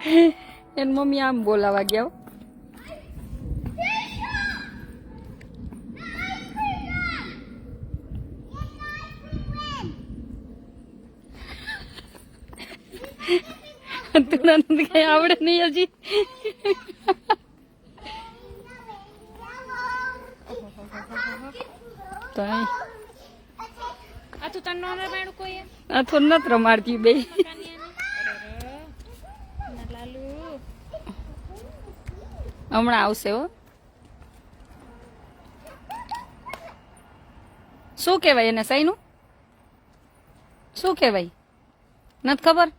N mummy આમ બોલાવા ગયા હો. તું કઈ આવડે નહીં હજી. આ તો નથી રમાડતી બે. હમણાં આવશે હો. શું કેવાય એને સહીનું? શું કેવાય નથી ખબર.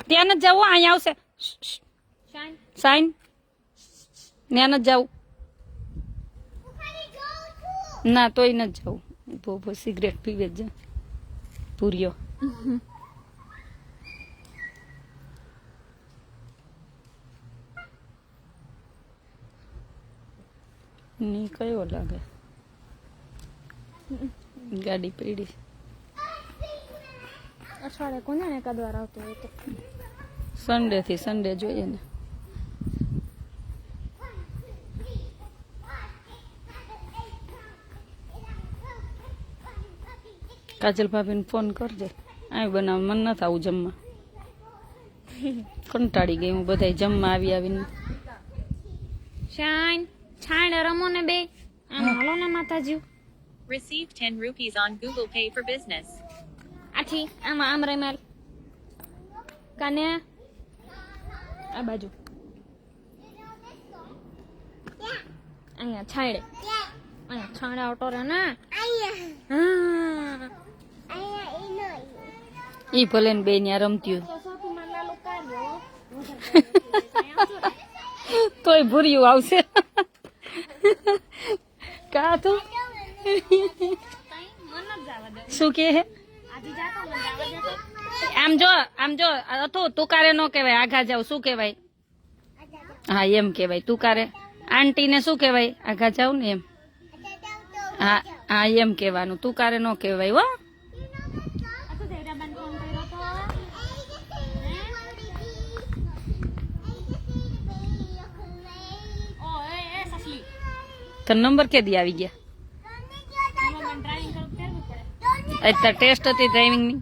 ત્યાં નથી જવું, અહીંયા આવશે. સાઈન ત્યાં નથી જવું. ના તોય નથી જવું. બહુ સિગરેટ પીવે જ પૂર્યો. ની કયો લાગે ગાડી પડી. અઠવાડિયે કોને એકાદ વાર આવતો હોય તો સન્ડે થી સન્ડે જોઈએ ને. કાજલ ભાભીને ફોન કરજે. આ બનાવ મન નથી આવું જમવા. કંટાળી ગઈ હું બધા જમવા આવી આવીને. શાઈન છાણ રમો ને બે. આમ હાલો ને માતાજી. Receive 10 rupees on Google Pay for business. આથી આમાં આમ રમાલ કાને આ બાજુ અહીંયા છાડે અહીંયા છાડા ઓટો રે ને ઈ ભલે ને બે ત્યાં રમતી હોય તોય ભૂર્યું આવશે. કા તું શું કે હે? આમ જો હતું તુકારે નો કેવાય. આઘા જાવ શું કેવાય? હા એમ કેવાય તુકારે. આંટી ને શું કેવાય? આઘા જાવ ને એમ. હા હા એમ કેવાનું. તુકારે નો કેવાય હો. તો નંબર કે દી આવી ગયા? અત્યારે ટેસ્ટ હતી ડ્રાઇવિંગ ની.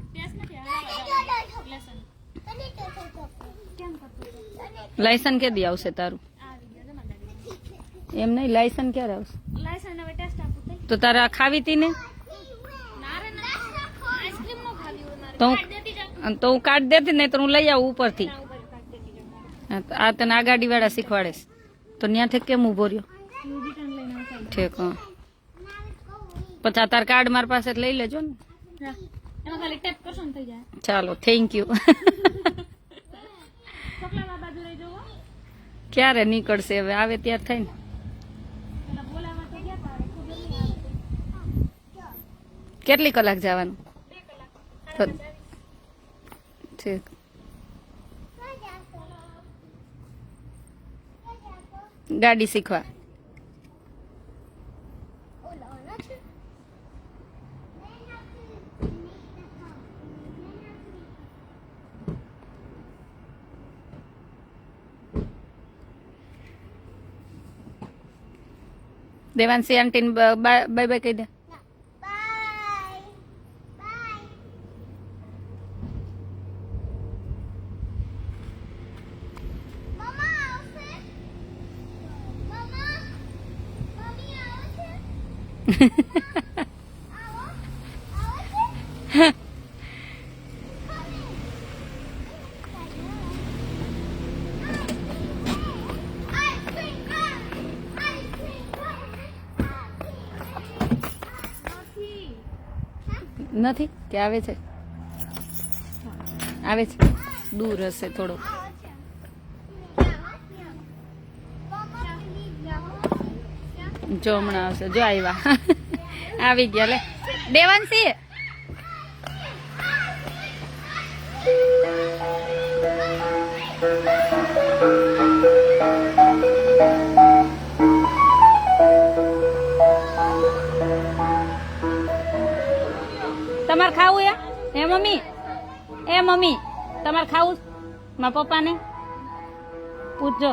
લાયસન્સ કે દી આવશે તારું? એમ નહીં, લાયસન્સ ક્યારે આવશે? તો તારે આ ખાવી હતી ને? તો હું કાર્ડ દેતી નહીં તો હું લઈ આવું ઉપરથી. આ તને આ ગાડી વાળા શીખવાડે તો ત્યાંથી કેમ ઉભો રહ્યો? ઠીક. હા પછી તાર કાર્ડ મારી પાસે લઈ લેજો ને. ચાલો થેન્ક યુ. ક્યારે નીકળશે હવે? આવે ત્યાર થાય ને. કેટલી કલાક જવાનું? ઠીક. ગાડી શીખવા દેવાંશી આંટી બાય બાય કહી દે. નથી કે આવે છે? આવે છે. દૂર હશે થોડો. જો હમણાં આવશે. જો આવ્યા. આવી ગયા. લે દેવાંશી. તમારે ખાવું એ મમ્મી તમારે ખાવું મારા પપ્પાને પૂછજો.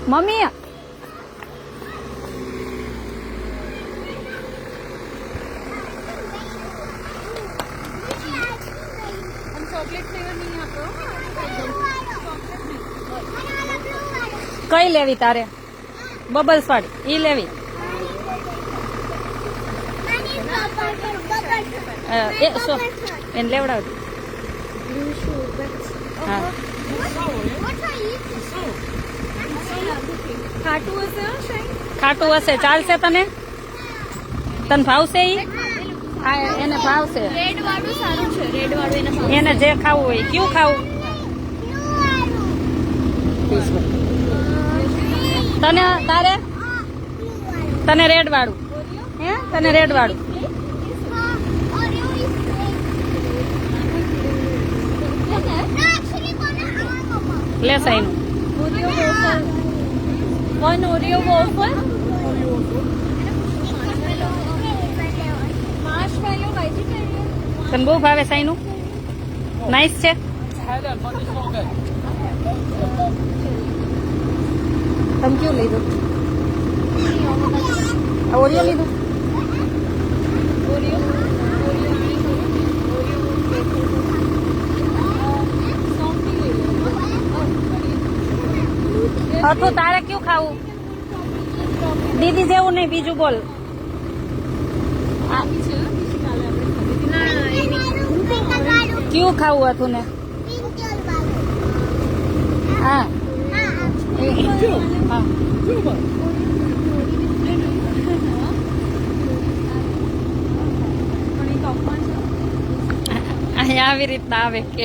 મમ્મી કઈ લેવી તારે? બબલ્સ વાળી ઈ લેવી? એ શું એને લેવડાવ. હા ખાટું હશે ચાલશે તને? તને ભાવશે ઈ? હા એને ભાવશે. રેડ વાળું સારું છે. રેડ વાળું એને ભાવશે. એને જે ખાવું હોય. કયું ખાવું તને? તારે તને રેડ વાળું હે? તને રેડ વાળું લે sine. One Oreo waffle. Marshmallow vegetarian. તને બહુ ભાવે સાઈનું? નાઈસ છે. તમે કયું લીધું? ઓરિયો લીધું? હતું તારે કયું ખાવું? દીદી જેવું નહીં બીજું બોલ. કયું ખાવું હતું ને? હા અહીંયા આવી રીતના આવે કે